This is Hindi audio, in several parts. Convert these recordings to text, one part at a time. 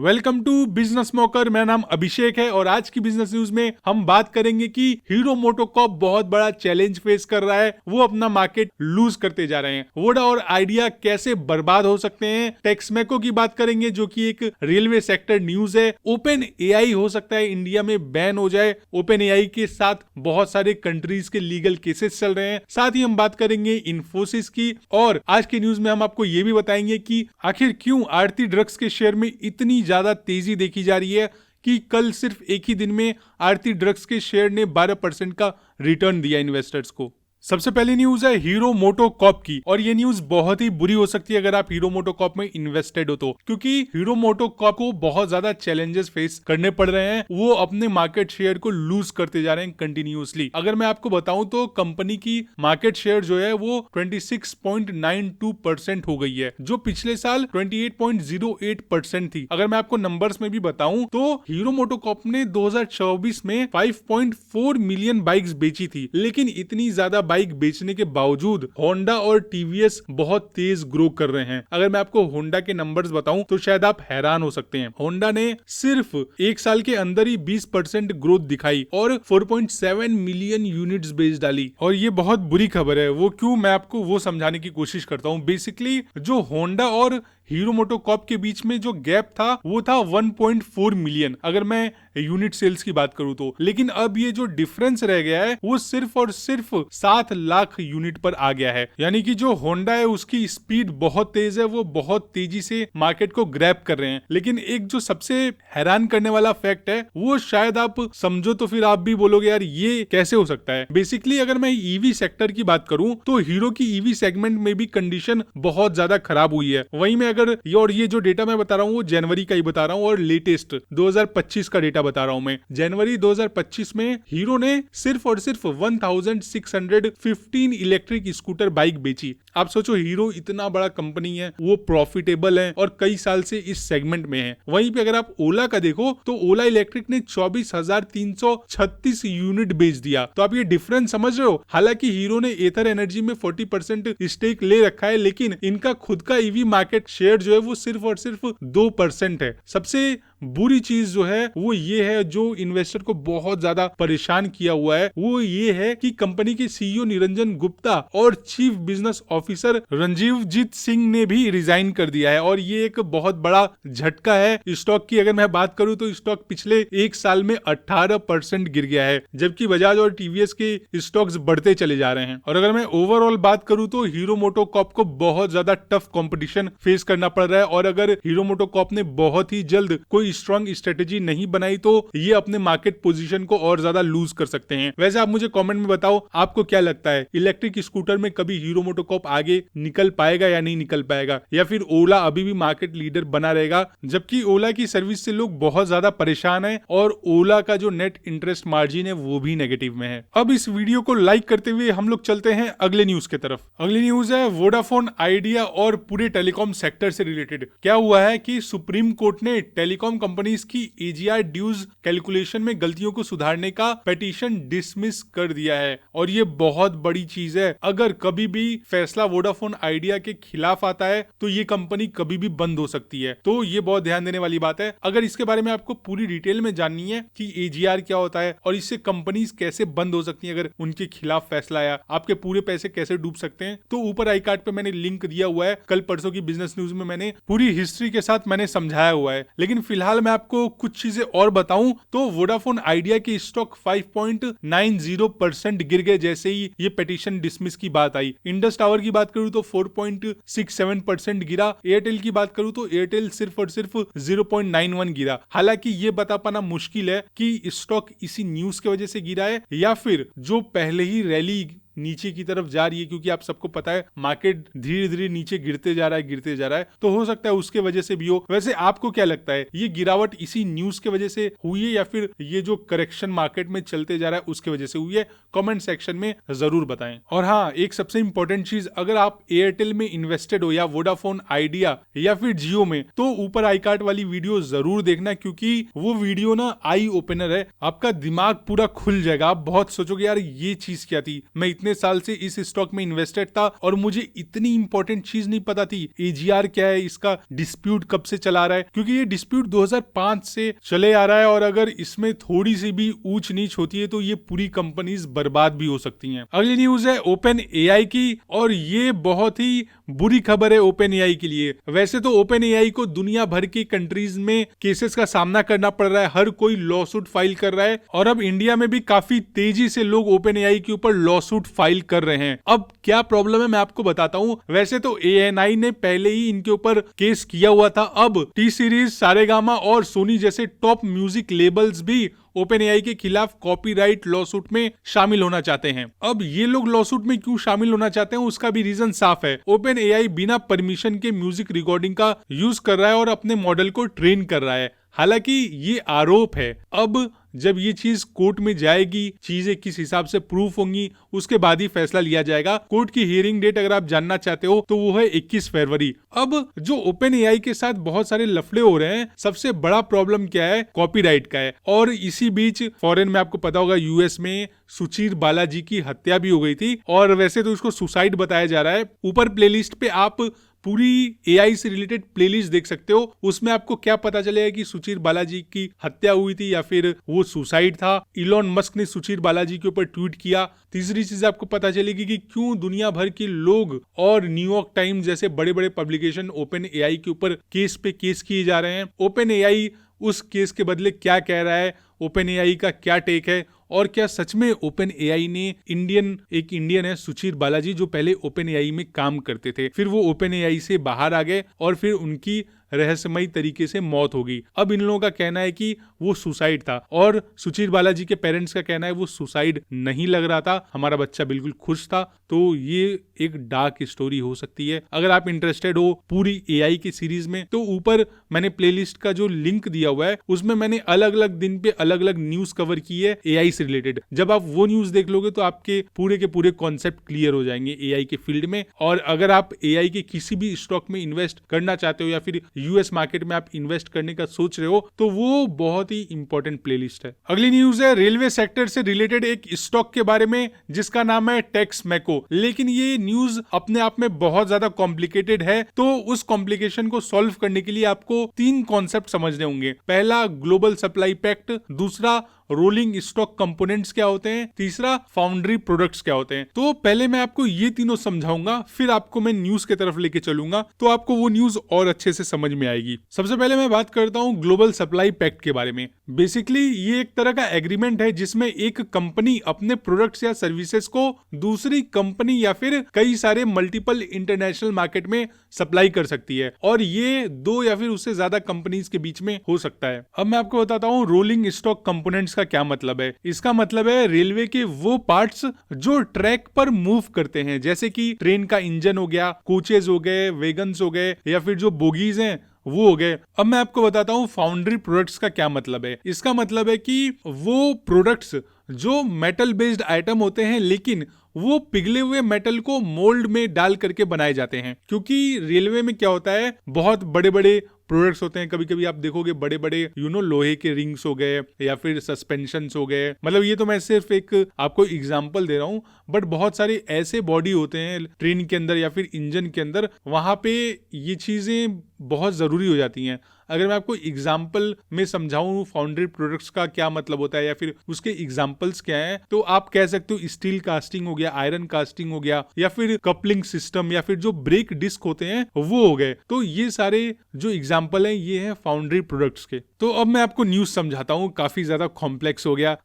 Welcome to business smoker. मेरा नाम अभिषेक है और आज की बिजनेस न्यूज में हम बात करेंगे कि हीरो मोटोकॉर्प बहुत बड़ा चैलेंज फेस कर रहा है। वो अपना मार्केट लूज करते जा रहे हैं। वोडा और आइडिया कैसे बर्बाद हो सकते हैं। टेक्समेको की बात करेंगे जो कि एक रेलवे सेक्टर न्यूज है। ओपन एआई हो सकता है इंडिया में बैन हो जाए। ओपन एआई के साथ बहुत सारे कंट्रीज के लीगल केसेस चल रहे हैं। साथ ही हम बात करेंगे इन्फोसिस की और आज की न्यूज में हम आपको ये भी बताएंगे कि आखिर क्यों आरती ड्रग्स के शेयर में इतनी ज्यादा तेजी देखी जा रही है कि कल सिर्फ एक ही दिन में आरती ड्रग्स के शेयर ने 12% का रिटर्न दिया इन्वेस्टर्स को। सबसे पहली न्यूज है हीरो मोटोकॉर्प की और ये न्यूज बहुत ही बुरी हो सकती है अगर आप हीरो मोटोकॉर्प में इन्वेस्टेड हो तो, क्योंकि हीरो मोटोकॉर्प को बहुत ज्यादा चैलेंजेस फेस करने पड़ रहे हैं। वो अपने मार्केट शेयर को लूज करते जा रहे हैं कंटिन्यूअसली। अगर मैं आपको बताऊं तो कंपनी की मार्केट शेयर जो है वो 26.92% हो गई है, जो पिछले साल 28.08% थी। अगर मैं आपको नंबर्स में भी बताऊं तो हीरो मोटोकॉर्प ने 2024 में 5.4 मिलियन बाइक्स बेची थी, लेकिन इतनी ज्यादा बाइक बेचने के बावजूद होंडा और टीवीएस बहुत तेज ग्रो कर रहे हैं। अगर मैं आपको होंडा के नंबर्स बताऊं तो शायद आप हैरान हो सकते हैं। होंडा ने सिर्फ एक साल के अंदर ही 20% ग्रोथ दिखाई और 4.7 मिलियन यूनिट्स बेच डाली। और ये बहुत बुरी खबर है। वो क्यों, मैं आपको वो समझाने की कोशिश करता हूँ। बेसिकली जो होंडा और हीरो मोटोकॉर्प के बीच में जो गैप था वो था 1.4 मिलियन अगर मैं यूनिट सेल्स की बात करूं तो, लेकिन अब ये जो डिफरेंस रह गया है वो सिर्फ और सिर्फ 7 लाख यूनिट पर आ गया है। यानी कि जो होंडा है उसकी स्पीड बहुत तेज है, वो बहुत तेजी से मार्केट को ग्रैब कर रहे हैं। लेकिन एक जो सबसे हैरान करने वाला फैक्ट है वो शायद आप समझो तो फिर आप भी बोलोगे यार ये कैसे हो सकता है। बेसिकली अगर मैं ईवी सेक्टर की बात करूं तो हीरो की ईवी सेगमेंट में भी कंडीशन बहुत ज्यादा खराब हुई है। वहीं में अगर ये जो डेटा मैं बता रहा हूँ वो जनवरी का ही बता रहा हूँ और लेटेस्ट 2025 का डेटा बता रहा हूँ मैं। जनवरी 2025 में हीरो ने सिर्फ और सिर्फ 1615 इलेक्ट्रिक स्कूटर बाइक बेची। आप सोचो हीरो इतना बड़ा कंपनी है, वो प्रॉफिटेबल है और कई साल से इस सेगमेंट में है। वहीं पे अगर आप ओला का देखो तो ओला इलेक्ट्रिक ने 24,336 यूनिट बेच दिया। तो आप ये डिफरेंस समझ रहे हो। हालांकि हीरो ने एथर एनर्जी में 40% स्टेक ले रखा है, लेकिन इनका खुद का ईवी मार्केट शेयर जो है वो सिर्फ और सिर्फ 2% है। सबसे बुरी चीज जो है वो ये है, जो इन्वेस्टर को बहुत ज्यादा परेशान किया हुआ है वो ये है कि कंपनी के सीईओ निरंजन गुप्ता और चीफ बिजनेस ऑफिसर रंजीवजीत सिंह ने भी रिजाइन कर दिया है। और ये एक बहुत बड़ा झटका है स्टॉक की। अगर मैं बात करूं तो स्टॉक पिछले एक साल में 18% गिर गया है, जबकि बजाज और टीवीएस के स्टॉक्स बढ़ते चले जा रहे हैं। और अगर मैं ओवरऑल बात करूं तो हीरो मोटोकॉर्प को बहुत ज्यादा टफ कंपटीशन फेस करना पड़ रहा है। और अगर हीरो मोटोकॉर्प ने बहुत ही जल्द कोई स्ट्रॉन्ग स्ट्रेटेजी नहीं बनाई तो ये अपने मार्केट पोजीशन को और ज्यादा लूज कर सकते हैं। वैसे आप मुझे कमेंट में बताओ आपको क्या लगता है, इलेक्ट्रिक स्कूटर में कभी हीरो मोटोकॉर्प आगे निकल पाएगा या नहीं निकल पाएगा, या फिर ओला अभी भी मार्केट लीडर बना रहेगा। जबकि ओला की सर्विस से लोग बहुत ज्यादा परेशान है और ओला का जो नेट इंटरेस्ट मार्जिन है वो भी नेगेटिव में है। अब इस वीडियो को लाइक करते हुए हम लोग चलते हैं अगले न्यूज के तरफ। अगली न्यूज है वोडाफोन आइडिया और पूरे टेलीकॉम सेक्टर से रिलेटेड। क्या हुआ है कि सुप्रीम कोर्ट ने टेलीकॉम कंपनीज की एजीआर ड्यूज कैलकुलेशन में गलतियों को सुधारने का पिटीशन डिसमिस कर दिया है। और ये बहुत बड़ी चीज है। अगर कभी भी फैसला वोडाफोन आइडिया के खिलाफ आता है तो ये कंपनी कभी भी बंद हो सकती है। तो ये बहुत ध्यान देने वाली बात है। अगर इसके बारे में आपको पूरी डिटेल में जाननी है कि एजीआर क्या होता है और इससे कंपनीज कैसे बंद हो सकती है अगर उनके खिलाफ फैसला आया, आपके पूरे पैसे कैसे डूब सकते हैं, तो ऊपर आई कार्ड पे मैंने लिंक दिया हुआ है। कल परसों की बिजनेस न्यूज में मैंने पूरी हिस्ट्री के साथ मैंने समझाया हुआ है। लेकिन फिलहाल मैं आपको कुछ चीजें और बताऊं तो वोडाफोन आइडिया के स्टॉक 5.90% गिर गए जैसे ही ये पिटीशन डिसमिस की बात आई। इंडस टावर की बात करूं तो 4.67% गिरा। एयरटेल की बात करूं तो एयरटेल सिर्फ और सिर्फ 0.91 गिरा। हालांकि ये बता पाना मुश्किल है कि स्टॉक इसी न्यूज की वजह से गिरा है या फिर जो पहले ही रैली नीचे की तरफ जा रही है, क्योंकि आप सबको पता है मार्केट धीरे धीरे नीचे गिरते जा रहा है, तो हो सकता है उसके वजह से भी हो। वैसे आपको क्या लगता है, ये गिरावट इसी न्यूज के वजह से हुई है या फिर ये जो करेक्शन मार्केट में चलते जा रहा है उसके वजह से हुई है? कमेंट सेक्शन में जरूर बताएं। और हाँ, एक सबसे इंपॉर्टेंट चीज, अगर आप एयरटेल में इन्वेस्टेड हो या वोडाफोन आइडिया या फिर जियो में, तो ऊपर आई कार्ड वाली वीडियो जरूर देखना, क्योंकि वो वीडियो ना आई ओपनर है। आपका दिमाग पूरा खुल जाएगा। आप बहुत सोचोगे यार ये चीज क्या थी, मैं इतने इतने साल से इस स्टॉक में इन्वेस्टेड था और मुझे इतनी इंपॉर्टेंट चीज नहीं पता थी, AGR क्या है, इसका डिस्प्यूट कब से चला रहा है, क्योंकि ये डिस्प्यूट 2005 से चले आ रहा है और अगर इसमें थोड़ी सी भी ऊंच नीच होती है तो ये पूरी कंपनीज बर्बाद भी हो सकती हैं। अगली न्यूज है OpenAI की, और ये बहुत ही बुरी खबर है OpenAI के लिए। वैसे तो OpenAI को दुनिया भर की कंट्रीज में केसेस का सामना करना पड़ रहा है, हर कोई लॉ सूट फाइल कर रहा है और अब इंडिया में भी काफी तेजी से लोग OpenAI के ऊपर लॉ सूट फाइल कर रहे हैं। अब क्या प्रॉब्लम है मैं आपको बताता हूं। वैसे तो ANI ने पहले ही इनके ऊपर केस किया हुआ था, अब टी सीरीज, सारेगामा और सोनी जैसे टॉप म्यूजिक लेबल्स भी OpenAI के खिलाफ कॉपीराइट लॉसूट में शामिल होना चाहते हैं। अब ये लोग लॉसूट में क्यों शामिल होना चाहते हैं उसका भी रीजन साफ है। OpenAI बिना परमिशन के म्यूजिक रिकॉर्डिंग का यूज कर रहा है और अपने मॉडल को ट्रेन कर रहा है। हालांकि ये आरोप है, अब जब ये चीज कोर्ट में जाएगी, चीजें किस हिसाब से प्रूफ होंगी, उसके बाद ही फैसला लिया जाएगा। कोर्ट की हियरिंग डेट अगर आप जानना चाहते हो तो वो है 21 फरवरी। अब जो OpenAI के साथ बहुत सारे लफड़े हो रहे हैं, सबसे बड़ा प्रॉब्लम क्या है, कॉपीराइट का है। और इसी बीच फॉरेन में आपको पता होगा US में सुचीर बालाजी की हत्या भी हो गई थी और वैसे तो उसको सुसाइड बताया जा रहा है। ऊपर प्लेलिस्ट पे आप पूरी AI से रिलेटेड प्लेलिस्ट देख सकते हो, उसमें आपको क्या पता चलेगा कि सुचीर बालाजी की हत्या हुई थी या फिर वो सुसाइड था। इलॉन मस्क ने सुचीर बालाजी के ऊपर ट्वीट किया। तीसरी चीज आपको पता चलेगी कि क्यों दुनिया भर के लोग और न्यूयॉर्क टाइम्स जैसे बड़े बड़े पब्लिकेशन OpenAI के ऊपर केस पे केस किए जा रहे हैं। OpenAI उस केस के बदले क्या कह रहा है, OpenAI का क्या टेक है, और क्या सच में OpenAI ने एक इंडियन है सुचीर बालाजी जो पहले OpenAI में काम करते थे, फिर वो OpenAI से बाहर आ गए और फिर उनकी रहस्यमयी तरीके से मौत हो गई। अब इन लोगों का कहना है कि वो सुसाइड था और सुचीर बालाजी के पेरेंट्स का कहना है वो सुसाइड नहीं लग रहा था, हमारा बच्चा बिल्कुल खुश था। तो ये एक डार्क स्टोरी हो सकती है। अगर आप इंटरेस्टेड हो पूरी AI की सीरीज में तो ऊपर मैंने प्लेलिस्ट का जो लिंक दिया हुआ है उसमें मैंने अलग अलग दिन पे अलग अलग न्यूज कवर की है AI से रिलेटेड। जब आप वो न्यूज देख लोगे तो आपके पूरे कॉन्सेप्ट क्लियर हो जाएंगे AI के फील्ड में। और अगर आप AI के किसी भी स्टॉक में इन्वेस्ट करना चाहते हो या फिर US मार्केट में आप इन्वेस्ट करने का सोच रहे हो तो वो बहुत ही इंपॉर्टेंट प्लेलिस्ट है। अगली न्यूज है रेलवे सेक्टर से रिलेटेड एक स्टॉक के बारे में जिसका नाम है टेक्समैको। लेकिन ये न्यूज अपने आप में बहुत ज्यादा कॉम्प्लिकेटेड है, तो उस कॉम्प्लिकेशन को सॉल्व करने के लिए आपको 3 कॉन्सेप्ट समझने होंगे। पहला ग्लोबल सप्लाई पैक्ट, दूसरा रोलिंग स्टॉक कंपोनेंट्स क्या होते हैं, तीसरा फाउंड्री प्रोडक्ट्स क्या होते हैं। तो पहले मैं आपको ये तीनों समझाऊंगा, फिर आपको मैं न्यूज की तरफ लेके चलूंगा तो आपको वो न्यूज और अच्छे से समझ में आएगी। सबसे पहले मैं बात करता हूँ ग्लोबल सप्लाई पैक्ट के बारे में। बेसिकली ये एक तरह का एग्रीमेंट है जिसमें एक कंपनी अपने प्रोडक्ट्स या सर्विसेज को दूसरी कंपनी या फिर कई सारे मल्टीपल इंटरनेशनल मार्केट में सप्लाई कर सकती है और ये 2 या फिर उससे ज्यादा कंपनीज के बीच में हो सकता है। अब मैं आपको बताता हूँ रोलिंग स्टॉक कंपोनेंट्स का क्या मतलब है। इसका मतलब है रेलवे के वो पार्ट्स जो ट्रैक पर मूव करते हैं, जैसे कि ट्रेन का इंजन हो गया, कोचेज हो गए, वेगन्स हो गए या फिर जो बोगीज हैं वो हो गए। अब मैं आपको बताता हूँ फाउंड्री प्रोडक्ट्स का क्या मतलब है। इसका मतलब है कि वो प्रोडक्ट्स जो मेटल बेस्ड आइटम होते हैं लेकिन वो पिघले हुए मेटल को मोल्ड में डाल करके बनाए जाते हैं। क्योंकि रेलवे में क्या होता है, बहुत बड़े बड़े प्रोडक्ट्स होते हैं। कभी कभी आप देखोगे बड़े बड़े लोहे के रिंग्स हो गए या फिर सस्पेंशंस हो गए। मतलब ये तो मैं सिर्फ एक आपको एग्जांपल दे रहा हूँ, बट बहुत सारे ऐसे बॉडी होते हैं ट्रेन के अंदर या फिर इंजन के अंदर, वहां पे ये चीजें बहुत जरूरी हो जाती हैं। अगर मैं आपको एग्जाम्पल में समझाऊं फाउंड्री प्रोडक्ट्स का क्या मतलब होता है या फिर उसके एग्जाम्पल्स क्या हैं, तो आप कह सकते हो स्टील कास्टिंग हो गया, आयरन कास्टिंग हो गया या फिर कपलिंग सिस्टम या फिर जो ब्रेक डिस्क होते हैं वो हो गए। तो ये सारे जो एग्जाम्पल हैं ये हैं फाउंड्री प्रोडक्ट्स के। तो अब मैं आपको न्यूज समझाता हूँ, काफी ज्यादा कॉम्प्लेक्स हो गया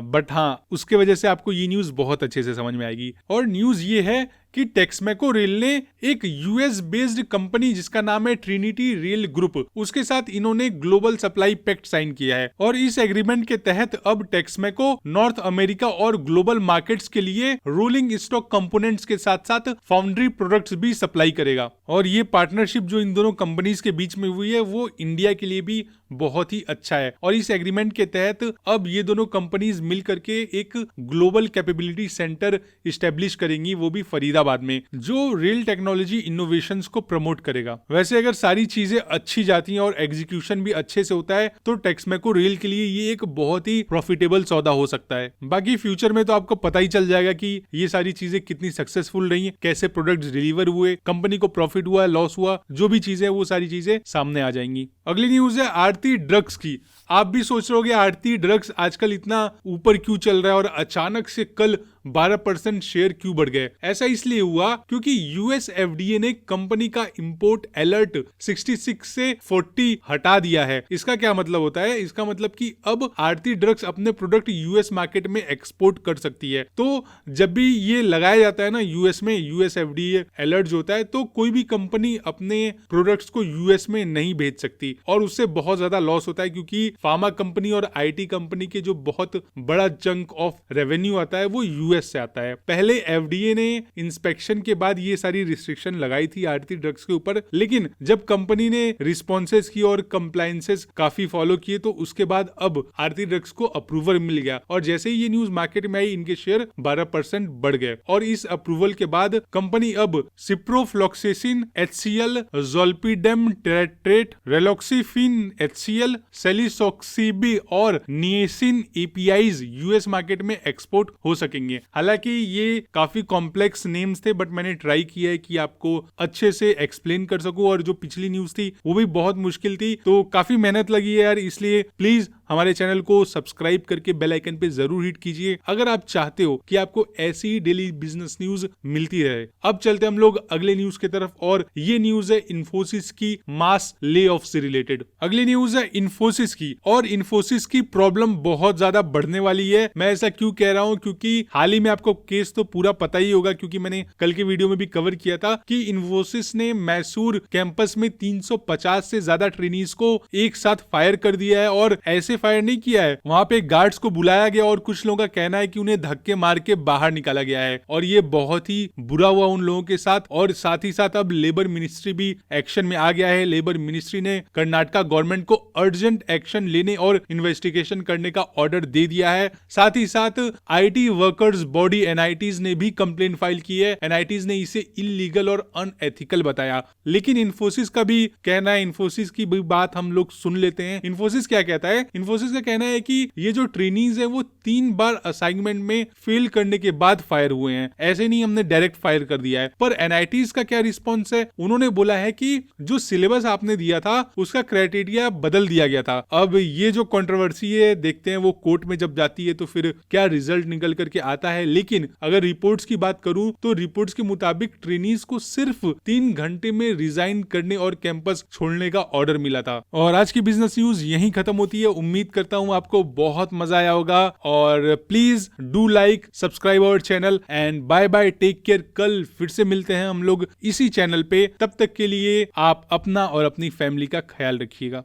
बट हाँ उसके वजह से आपको ये न्यूज बहुत अच्छे से समझ में आएगी। और न्यूज ये है कि टेक्समैको रेल ने एक US बेस्ड कंपनी जिसका नाम है ट्रिनिटी रेल ग्रुप, उसके साथ इन्होंने ग्लोबल सप्लाई पैक्ट साइन किया है और इस एग्रीमेंट के तहत अब टेक्समैको नॉर्थ अमेरिका और ग्लोबल मार्केट्स के लिए रोलिंग स्टॉक कंपोनेंट्स के साथ साथ फाउंड्री प्रोडक्ट्स भी सप्लाई करेगा। और ये पार्टनरशिप जो इन दोनों कंपनीज के बीच में हुई है वो इंडिया के लिए भी बहुत ही अच्छा है। और इस एग्रीमेंट के तहत अब ये दोनों कंपनीज मिल करके एक ग्लोबल कैपेबिलिटी सेंटर इस्टेब्लिश करेंगी, वो भी फरीदाबाद औरंगाबाद में, जो रेल टेक्नोलॉजी इनोवेशंस को प्रमोट करेगा। वैसे अगर सारी चीजें अच्छी जाती हैं और एग्जीक्यूशन भी अच्छे से होता है तो टेक्समेको रेल के लिए ये एक बहुत ही प्रॉफिटेबल सौदा हो सकता है। बाकी फ्यूचर में तो आपको पता ही चल जाएगा कि ये सारी चीजें कितनी सक्सेसफुल रही हैं, कैसे प्रोडक्ट्स डिलीवर हुए, कंपनी को प्रॉफिट हुआ, लॉस हुआ, जो भी चीजें वो सारी चीजें सामने आ जाएंगी। अगली न्यूज है आरती ड्रग्स की। आप भी सोच रहे होगे आरती ड्रग्स आजकल इतना ऊपर क्यों चल रहा है और अचानक से कल 12% शेयर क्यों बढ़ गए। ऐसा इसलिए हुआ क्योंकि यूएस एफडीए ने कंपनी का इंपोर्ट अलर्ट 66 से 40 हटा दिया है। इसका क्या मतलब होता है? इसका मतलब कि अब आरती ड्रग्स अपने प्रोडक्ट यूएस मार्केट में एक्सपोर्ट कर सकती है। तो जब भी ये लगाया जाता है ना यूएस में, यूएस एफडीए अलर्ट जो होता है, तो कोई भी कंपनी अपने प्रोडक्ट्स को यूएस में नहीं भेज सकती और उससे बहुत ज्यादा लॉस होता है, क्योंकि फार्मा कंपनी और आईटी कंपनी के जो बहुत बड़ा चंक ऑफ रेवेन्यू आता है वो यूएस से आता है। पहले एफडीए ने इंस्पेक्शन के बाद ये सारी रिस्ट्रिक्शन लगाई थी आरती ड्रग्स के ऊपर, लेकिन जब कंपनी ने रिस्पॉन्सेस की और कंप्लायंसेस काफी फॉलो किए तो उसके बाद अब आरती ड्रग्स को अप्रूवल मिल गया और जैसे ही ये न्यूज मार्केट में आई इनके शेयर 12% बढ़ गए और इस अप्रूवल के बाद कंपनी अब सिप्रोफ्लॉक्सेसिन HCl, ज़ोल्पिडेम टेट्रेट, रेलॉक्सीफिन HCl, सेलिसॉक्सीबी और निएसिन एपीआईज यूएस मार्केट में एक्सपोर्ट हो सकेंगे। हालांकि ये काफी कॉम्प्लेक्स नेम्स थे बट मैंने ट्राई किया है कि आपको अच्छे से एक्सप्लेन कर सकूं और जो पिछली न्यूज थी वो भी बहुत मुश्किल थी, तो काफी मेहनत लगी है यार। इसलिए प्लीज हमारे चैनल को सब्सक्राइब करके बेल आइकन पे जरूर हिट कीजिए अगर आप चाहते हो कि आपको ऐसी ही डेली बिजनेस न्यूज मिलती रहे। अब चलते हम लोग अगले न्यूज की तरफ और ये न्यूज है इन्फोसिस की मास ले ऑफ से रिलेटेड। अगली न्यूज है इन्फोसिस की और इन्फोसिस की प्रॉब्लम बहुत ज्यादा बढ़ने वाली है। मैं ऐसा क्यों कह रहा हूं? क्योंकि हाल ही में आपको केस तो पूरा पता ही होगा, क्योंकि मैंने कल के वीडियो में भी कवर किया था कि इन्फोसिस ने मैसूर कैंपस में 350 से ज्यादा ट्रेनीज को एक साथ फायर कर दिया है और ऐसे फायर नहीं किया है, वहां पे गार्ड्स को बुलाया गया और कुछ लोगों का कहना है कि उन्हें धक्के मार के बाहर निकाला गया है और ये बहुत ही बुरा हुआ उन लोगों के साथ। और साथ ही साथ अब लेबर मिनिस्ट्री भी एक्शन में आ गया है। लेबर मिनिस्ट्री ने कर्नाटका गवर्नमेंट को अर्जेंट एक्शन लेने और इन्वेस्टिगेशन करने का ऑर्डर दे दिया है। साथ ही साथ आईटी वर्कर्स बॉडी एनआईटीज ने भी कंप्लेंट फाइल की है। एनआईटीज ने इसे इलीगल और अनएथिकल बताया, लेकिन इन्फोसिस का भी कहना है, इन्फोसिस की भी बात हम लोग सुन लेते हैं। इन्फोसिस क्या कहता है? इन्फोसिस का कहना है कि ये जो ट्रेनीज है वो 3 बार असाइनमेंट में फेल करने के बाद फायर हुए हैं, ऐसे नहीं हमने डायरेक्ट फायर कर दिया है। पर एनआईटीज का क्या रिस्पॉन्स है? उन्होंने बोला है कि जो सिलेबस आपने दिया था उसका क्राइटेरिया बदल दिया गया था। अब ये जो कंट्रोवर्सी है, देखते हैं वो कोर्ट में जब जाती है तो फिर क्या रिजल्ट निकल करके आता है। लेकिन अगर रिपोर्ट्स की बात करूं तो रिपोर्ट्स के मुताबिक ट्रेनीज को सिर्फ 3 घंटे में रिजाइन करने और कैंपस छोड़ने का ऑर्डर मिला था। और आज की बिजनेस न्यूज यहीं खत्म होती है। उम्मीद करता हूं आपको बहुत मजा आया होगा और please do like, subscribe our channel and bye bye, take care. कल फिर से मिलते हैं हम लोग इसी चैनल पे। तब तक के लिए आप अपना और अपनी फैमिली का ख्याल रखिएगा।